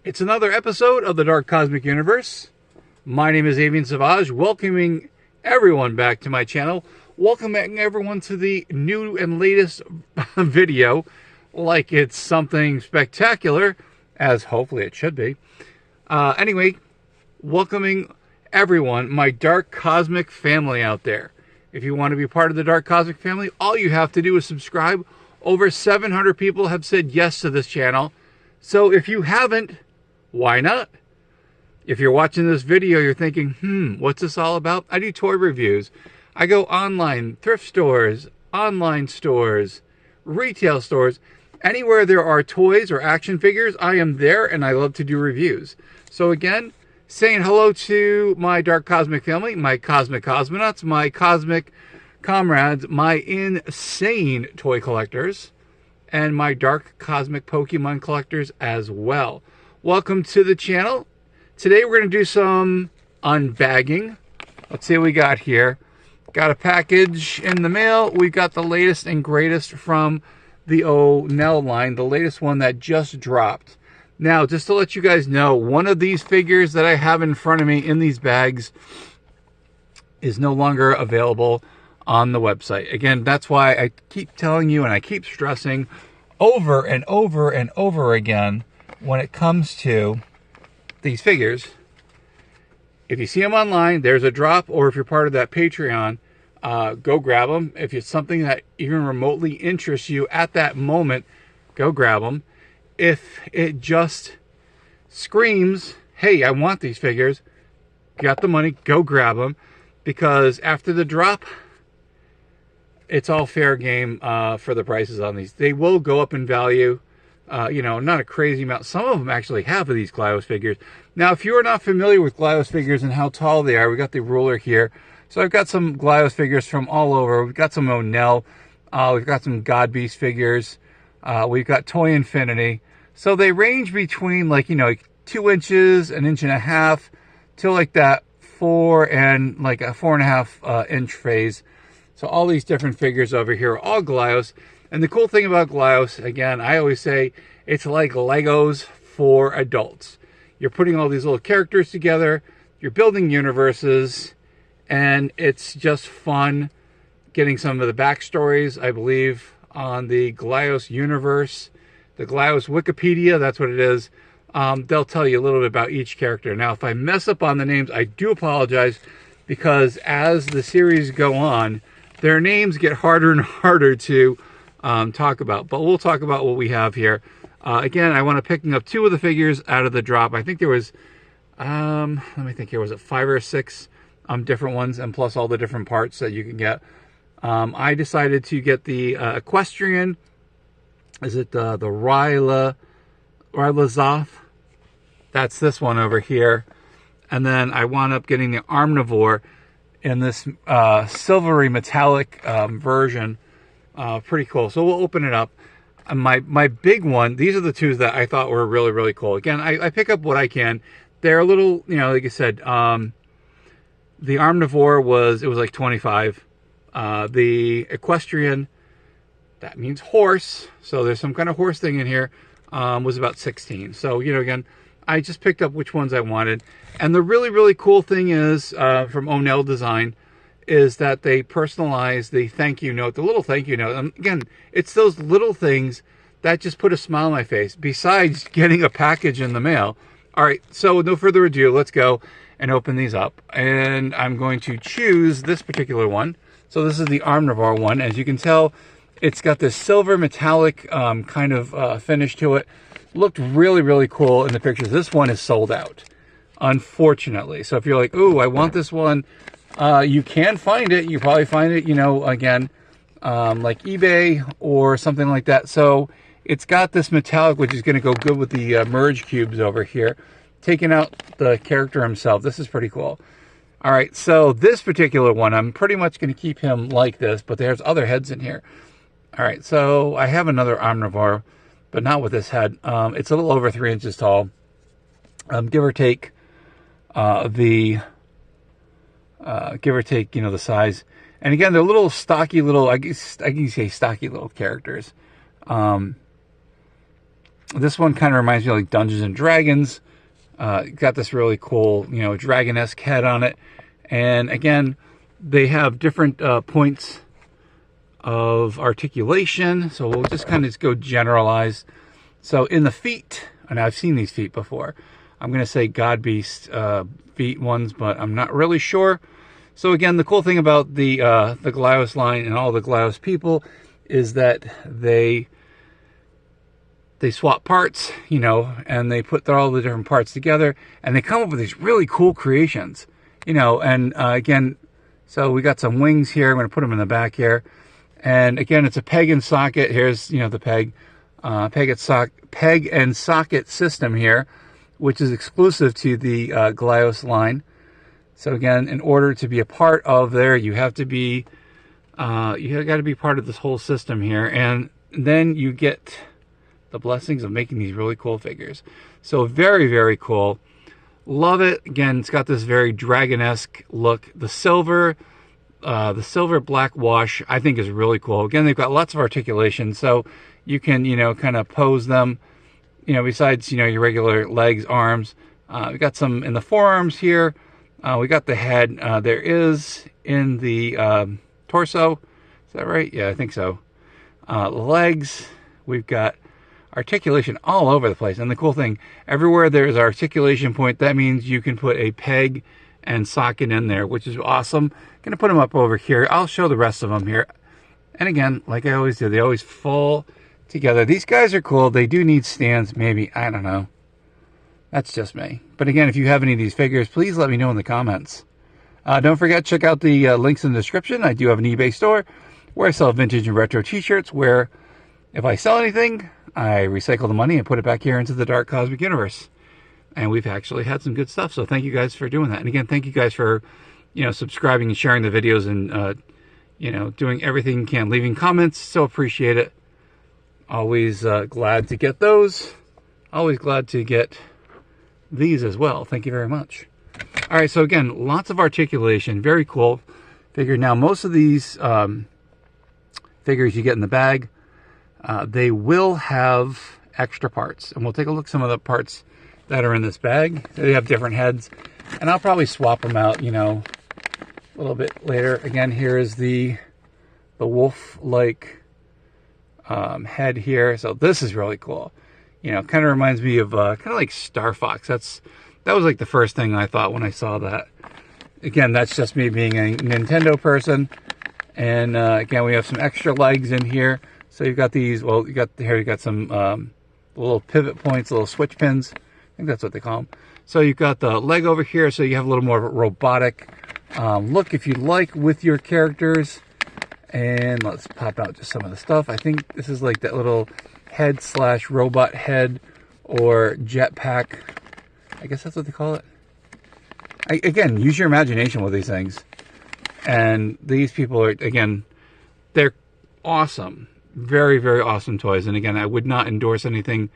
It's another episode of the Dark Cosmic Universe. My name is Avian Savage, welcoming everyone back to my channel. Welcoming everyone to the new and latest video, like it's something spectacular, as hopefully it should be. Anyway, welcoming everyone, my Dark Cosmic family out there. If you want to be part of the Dark Cosmic family, all you have to do is subscribe. Over 700 people have said yes to this channel. So if you haven't, why not? If you're watching this video, you're thinking, what's this all about? I do toy reviews. I go online, thrift stores, online stores, retail stores. Anywhere there are toys or action figures, I am there and I love to do reviews. So again, saying hello to my Dark Cosmic family, my Cosmic Cosmonauts, my Cosmic Comrades, my insane toy collectors, and my Dark Cosmic Pokémon Collectors as well. Welcome to the channel. Today we're going to do some unbagging. Let's see what we got here. Got a package in the mail. We've got the latest and greatest from the Onell line, the latest one that just dropped. Now, just to let you guys know, one of these figures that I have in front of me in these bags is no longer available on the website. Again, that's why I keep telling you and I keep stressing over and over and over again when it comes to these figures. If you see them online, there's a drop, or if you're part of that Patreon, go grab them. If it's something that even remotely interests you at that moment, go grab them. If it just screams, hey, I want these figures, got the money, go grab them. Because after the drop, it's all fair game for the prices on these. They will go up in value, not a crazy amount. Some of them actually have these Glyos figures. Now, if you are not familiar with Glyos figures and how tall they are, we got the ruler here. So I've got some Glyos figures from all over. We've got some Onell. We've got some God Beast figures. We've got Toy Infinity. So they range between like 2 inches, 1.5 inches, to like that 4 and like a 4.5 inch phase. So all these different figures over here are all Glyos. And the cool thing about Glyos, again, I always say it's like Legos for adults. You're putting all these little characters together, you're building universes, and it's just fun getting some of the backstories, I believe, on the Glyos universe. The Glyos Wikipedia, that's what it is. They'll tell you a little bit about each character. Now, if I mess up on the names, I do apologize, because as the series go on, their names get harder and harder to talk about. But we'll talk about what we have here. Again, I want to picking up 2 of the figures out of the drop. I think there was, let me think here, was it 5 or 6 different ones, and plus all the different parts that you can get. I decided to get the Equisarren. Is it the Rlyehzoth? That's this one over here. And then I wound up getting the Armorvor in this silvery metallic version. Pretty cool. So we'll open it up. And my big one, these are the 2 that I thought were really, really cool. Again, I pick up what I can. They're a little, like I said, the Armorvor was like 25. The Equisarren, that means horse, so there's some kind of horse thing in here, was about 16. So, again, I just picked up which ones I wanted. And the really, really cool thing is, from Onell Design, is that they personalize the thank you note, the little thank you note. And again, it's those little things that just put a smile on my face, besides getting a package in the mail. All right, so with no further ado, let's go and open these up. And I'm going to choose this particular one. So this is the Armorvor one. As you can tell, it's got this silver metallic kind of finish to it. Looked really, really cool in the pictures. This one is sold out, unfortunately. So if you're like, ooh, I want this one, you can find it. You probably find it, again, like eBay or something like that. So it's got this metallic, which is going to go good with the merge cubes over here. Taking out the character himself. This is pretty cool. All right, so this particular one, I'm pretty much going to keep him like this, but there's other heads in here. All right, so I have another Armorvor, but not with this head. It's a little over 3 inches tall, give or take the size. And again, they're little stocky little, I guess I can say stocky little characters. This one kind of reminds me of like Dungeons and Dragons. Got this really cool, you know, dragon-esque head on it. And again, they have different points of articulation. So we'll just kind of go generalized. So in the feet, and I've seen these feet before, I'm going to say God Beast feet ones, but I'm not really sure. So again, the cool thing about the Glyos line and all the Glyos people is that they swap parts, you know, and they put all the different parts together, and they come up with these really cool creations, you know. And again, so we got some wings here. I'm going to put them in the back here. And again, it's a peg and socket. Here's, you know, the peg and socket system here, which is exclusive to the Glyos line. So again, in order to be a part of there, you have to be, you got to be part of this whole system here, and then you get the blessings of making these really cool figures. So very, very cool. Love it. Again, it's got this very dragon-esque look. The silver black wash, I think, is really cool. Again, they've got lots of articulation, so you can, you know, kind of pose them, you know, besides, you know, your regular legs, arms. We got some in the forearms here. We got the head. There is in the torso. Is that right? Yeah, I think so. Legs. We've got articulation all over the place. And the cool thing, everywhere there's an articulation point, that means you can put a peg and socket in there, which is awesome. Going to put them up over here. I'll show the rest of them here. And again, like I always do, they always fall together. These guys are cool. They do need stands, maybe. I don't know. That's just me. But again, if you have any of these figures, please let me know in the comments. Don't forget, check out the links in the description. I do have an eBay store where I sell vintage and retro t-shirts, where if I sell anything, I recycle the money and put it back here into the Dark Cosmic Universe. And we've actually had some good stuff. So thank you guys for doing that. And again, thank you guys for, you know, subscribing and sharing the videos and, you know, doing everything you can. Leaving comments. So appreciate it. Always glad to get those. Always glad to get these as well. Thank you very much. All right. So again, lots of articulation. Very cool figure. Now, most of these figures you get in the bag, they will have extra parts, and we'll take a look at some of the parts that are in this bag. They have different heads, and I'll probably swap them out, you know, a little bit later. Again, here is the wolf-like head here. So this is really cool. You know, kind of reminds me of kind of like Star Fox. That was like the first thing I thought when I saw that. Again, that's just me being a Nintendo person. And again, we have some extra legs in here. So you've got these, well, you got some little pivot points, little switch pins. I think that's what they call them. So you've got the leg over here, so you have a little more of a robotic look, if you like, with your characters. And let's pop out just some of the stuff. I think this is like that little head / robot head or jetpack. I guess that's what they call it. Again, use your imagination with these things. And these people are, again, they're awesome. Very, very awesome toys. And again, I would not endorse anything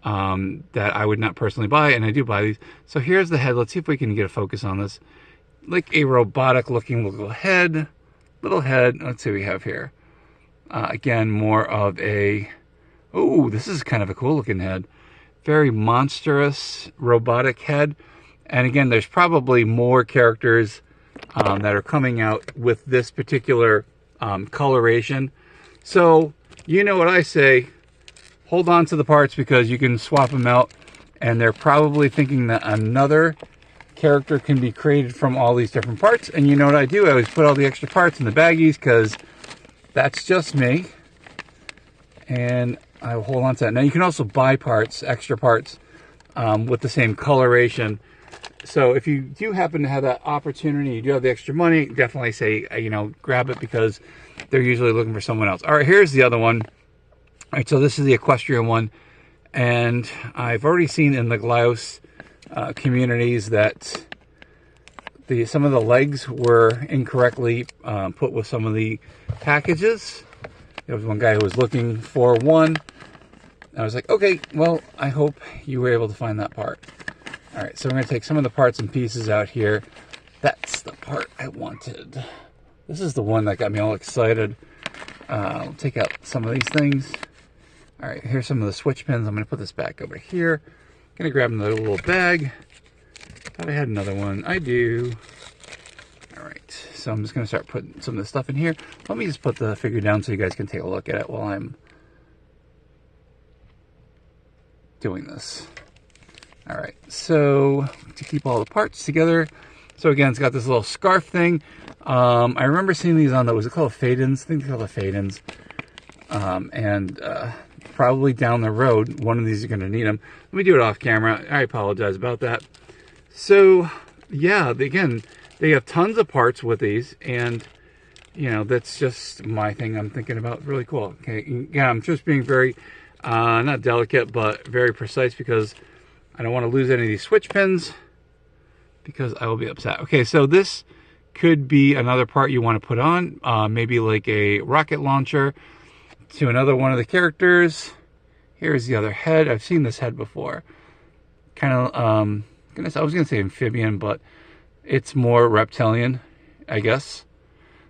that I would not personally buy, and I do buy these. So here's the head. Let's see if we can get a focus on this. Like a robotic looking little head. Let's see what we have here. Again, more of a, oh, this is kind of a cool looking head. Very monstrous robotic head. And again, there's probably more characters that are coming out with this particular coloration. So, you know what I say, hold on to the parts, because you can swap them out, and they're probably thinking that another character can be created from all these different parts. And you know what I do? I always put all the extra parts in the baggies, because that's just me. And I will hold on to that. Now, you can also buy parts, extra parts, with the same coloration. So if you do happen to have that opportunity, you do have the extra money, definitely say, you know, grab it, because they're usually looking for someone else. All right, here's the other one. All right, so this is the equestrian one. And I've already seen in the Glyos communities that some of the legs were incorrectly put with some of the packages. There was one guy who was looking for one. I was like, okay, well, I hope you were able to find that part. All right, so I'm going to take some of the parts and pieces out here. That's the part I wanted. This is the one that got me all excited. I'll take out some of these things. All right, here's some of the switch pins. I'm going to put this back over here. Going to grab another little bag. Thought I had another one. I do. All right, so I'm just going to start putting some of this stuff in here. Let me just put the figure down so you guys can take a look at it while I'm doing this. All right, so to keep all the parts together, so again, it's got this little scarf thing. I remember seeing these on was it called fade-ins? I think they're called the fade-ins. Probably down the road, one of these are going to need them. Let me do it off camera. I apologize about that. So, yeah, again, they have tons of parts with these, and, you know, that's just my thing I'm thinking about. Really cool. Okay, yeah, I'm just being very, not delicate, but very precise because I don't want to lose any of these switch pins because I will be upset. Okay, so this could be another part you want to put on, maybe like a rocket launcher to another one of the characters. Here's the other head. I've seen this head before. Kind of, I was going to say amphibian, but it's more reptilian, I guess.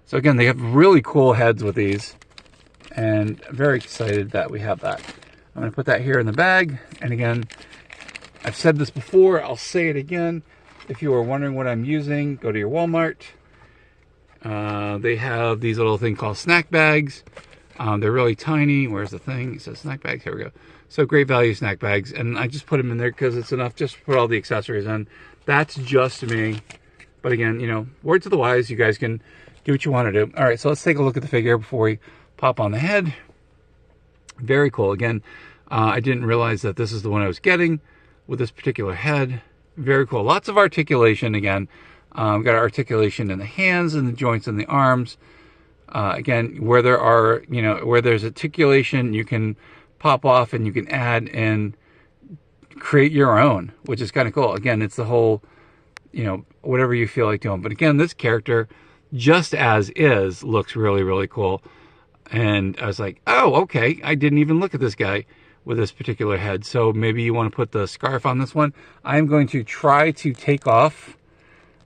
So again, they have really cool heads with these, and I'm very excited that we have that. I'm going to put that here in the bag, and again, I've said this before, I'll say it again. If you are wondering what I'm using, go to your Walmart. They have these little thing called snack bags. They're really tiny. Where's the thing? It says snack bags. Here we go. So great value snack bags. And I just put them in there because it's enough just to put all the accessories in. That's just me. But again, you know, words of the wise. You guys can do what you want to do. All right, so let's take a look at the figure before we pop on the head. Very cool. Again, I didn't realize that this is the one I was getting with this particular head. Very cool. Lots of articulation again. We've got articulation in the hands and the joints and the arms. Again, where there are, you know, where there's articulation, you can pop off and you can add and create your own, which is kind of cool. Again, it's the whole, you know, whatever you feel like doing. But again, this character, just as is, looks really, really cool. And I was like, oh, okay. I didn't even look at this guy with this particular head. So maybe you want to put the scarf on this one. I'm going to try to take off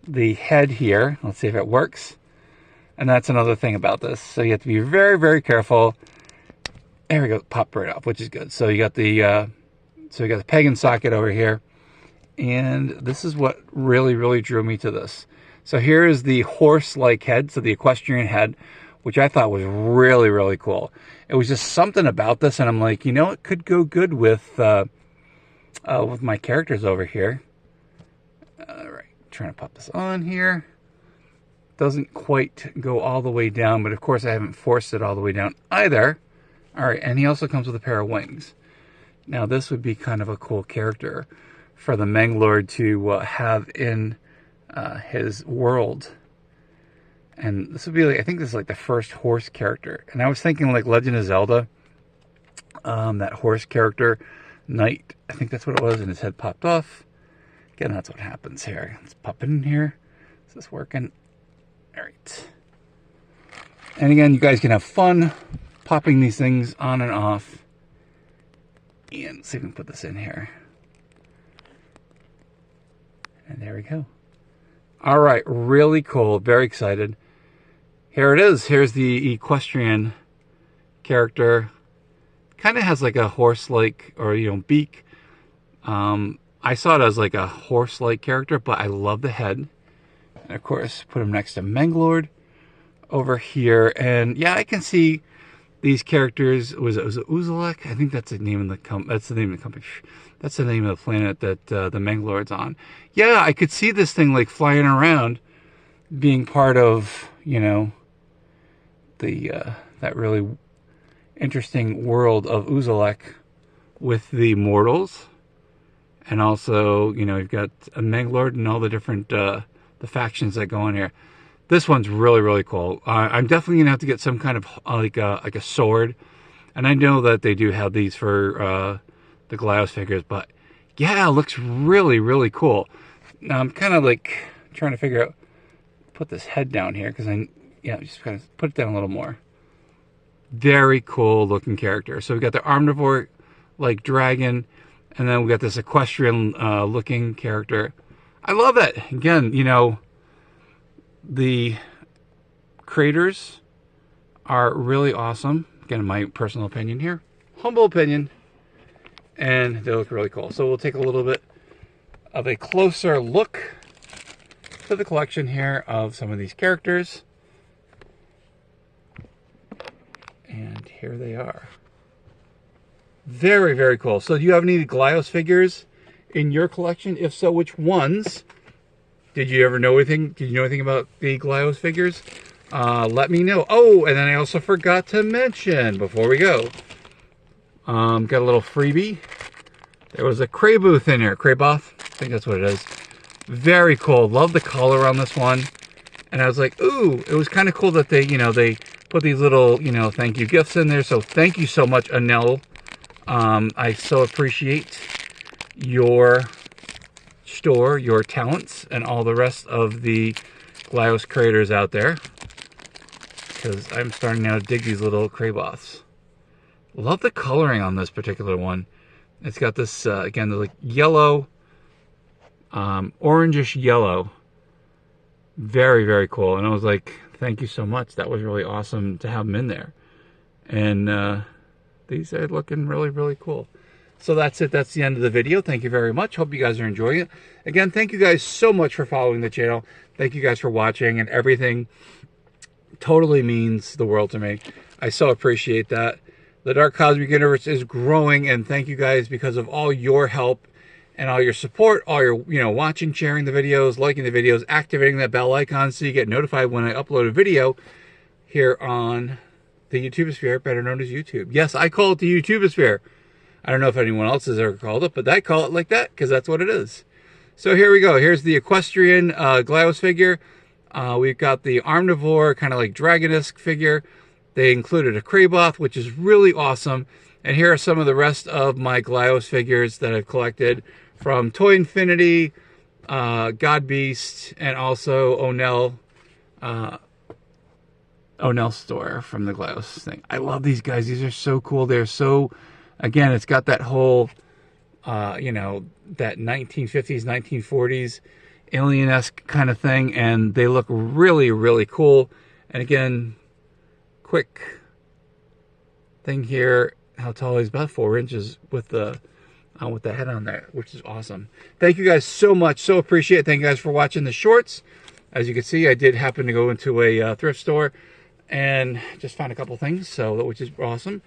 the head here. Let's see if it works. And that's another thing about this. So you have to be very, very careful. There we go, pop right off, which is good. So you got the peg and socket over here. And this is what really, really drew me to this. So here is the horse-like head, so the equestrian head, which I thought was really, really cool. It was just something about this, and I'm like, you know, it could go good with my characters over here. All right, trying to pop this on here. Doesn't quite go all the way down, but of course I haven't forced it all the way down either. All right, and he also comes with a pair of wings. Now this would be kind of a cool character for the Menglord to have in his world. And this would be like, I think this is like the first horse character. And I was thinking like Legend of Zelda, that horse character, Knight, I think that's what it was, and his head popped off. Again, that's what happens here. Let's pop it in here. Is this working? All right. And again, you guys can have fun popping these things on and off. And let's see if we can put this in here. And there we go. All right, really cool. Very excited. Here it is. Here's the equestrian character. Kind of has like a horse-like, or, you know, beak. I saw it as like a horse-like character, but I love the head. And of course, put him next to Menglord over here. And yeah, I can see these characters. Was it Uzalek? I think that's the name of the company. That's the name of the company. That's the name of the planet that the Menglord's on. Yeah, I could see this thing like flying around, being part of, you know, the that really interesting world of Uzalek with the mortals. And also, you know, you've got a Menglord and all the different the factions that go on here. This one's really, really cool. I'm definitely gonna have to get some kind of like a sword, and I know that they do have these for the Glyos figures, but yeah, it looks really, really cool. Now I'm kind of like trying to figure out, put this head down here because just kind of put it down a little more. Very cool looking character. So we got the Armorvor like dragon, and then we got this equestrian looking character. I love it. Again, you know, the creators are really awesome. Again, in my personal opinion here. humble opinion, and they look really cool. So we'll take a little bit of a closer look to the collection here of some of these characters. And here they are. Very, very cool. So do you have any Glyos figures in your collection? If so, which ones? Did you ever know anything? Did you know anything about the Glyos figures? Let me know. Oh, and then I also forgot to mention before we go. Got a little freebie. There was a Kraboth in here. Kraboth? I think that's what it is. Very cool. Love the color on this one. And I was like, ooh, it was kind of cool that they, they put these little, thank you gifts in there. So thank you so much, Onell. I so appreciate your store, your talents, and all the rest of the Glyos creators out there. Because I'm starting now to dig these little Kraboths. Love the coloring on this particular one. It's got this, again, the like yellow, orangish yellow. Very, very cool. And I was like, thank you so much. That was really awesome to have them in there. And these are looking really, really cool. So that's it. That's the end of the video. Thank you very much. Hope you guys are enjoying it. Again, thank you guys so much for following the channel. Thank you guys for watching, and everything totally means the world to me. I so appreciate that. The Dark Cosmic Universe is growing, and thank you guys because of all your help and all your support, all your, watching, sharing the videos, liking the videos, activating that bell icon so you get notified when I upload a video here on the YouTubesphere, better known as YouTube. Yes, I call it the YouTubesphere. I don't know if anyone else has ever called it, but I call it like that because that's what it is. So here we go. Here's the Equestrian Glyos figure. We've got the Armorvor, kind of like Dragon-esque figure. They included a Kraboth, which is really awesome. And here are some of the rest of my Glyos figures that I've collected from Toy Infinity, God Beast, and also Onell. Onell store from the Glyos thing. I love these guys. These are so cool. They're so, again, it's got that whole, that 1950s, 1940s alien-esque kind of thing, and they look really, really cool. And again, quick thing here, how tall he's, about 4 inches with the head on there, which is awesome. Thank you guys so much. So appreciate it. Thank you guys for watching the shorts. As you can see, I did happen to go into a thrift store and just found a couple things, which is awesome.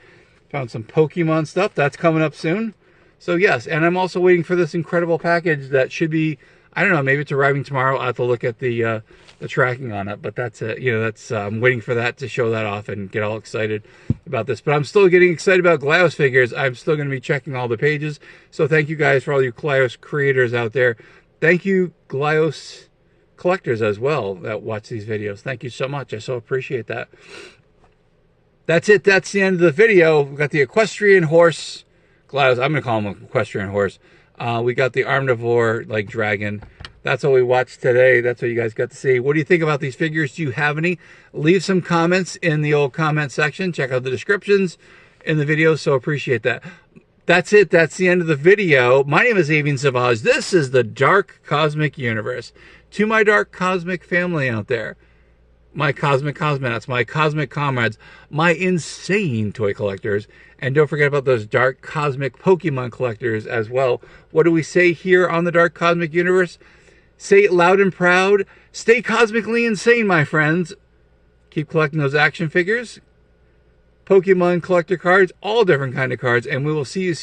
Found some Pokemon stuff. That's coming up soon. So yes, and I'm also waiting for this incredible package that should be, I don't know, maybe it's arriving tomorrow. I'll have to look at the tracking on it, but that's it. I'm waiting for that to show that off and get all excited about this. But I'm still getting excited about Glyos figures. I'm still going to be checking all the pages. So thank you guys for all you Glyos creators out there. Thank you, Glyos collectors as well that watch these videos. Thank you so much. I so appreciate that. That's it. That's the end of the video. We've got the Equestrian horse Glyos. I'm going to call him an Equestrian horse. We got the Armorvor, like dragon. That's what we watched today. That's what you guys got to see. What do you think about these figures? Do you have any? Leave some comments in the old comment section. Check out the descriptions in the video. So appreciate that. That's it. That's the end of the video. My name is Avian Savage. This is the Dark Cosmic Universe. To my Dark Cosmic family out there, my Cosmic Cosmonauts, my Cosmic Comrades, my insane toy collectors, and don't forget about those Dark Cosmic Pokémon Collectors as well. What do we say here on the Dark Cosmic Universe? Say it loud and proud. Stay cosmically insane, my friends. Keep collecting those action figures, Pokemon collector cards, all different kind of cards, and we will see you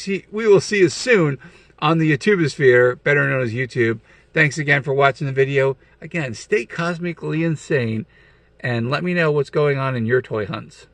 soon on the YouTubesphere, better known as YouTube. Thanks again for watching the video. Again, stay cosmically insane, and let me know what's going on in your toy hunts.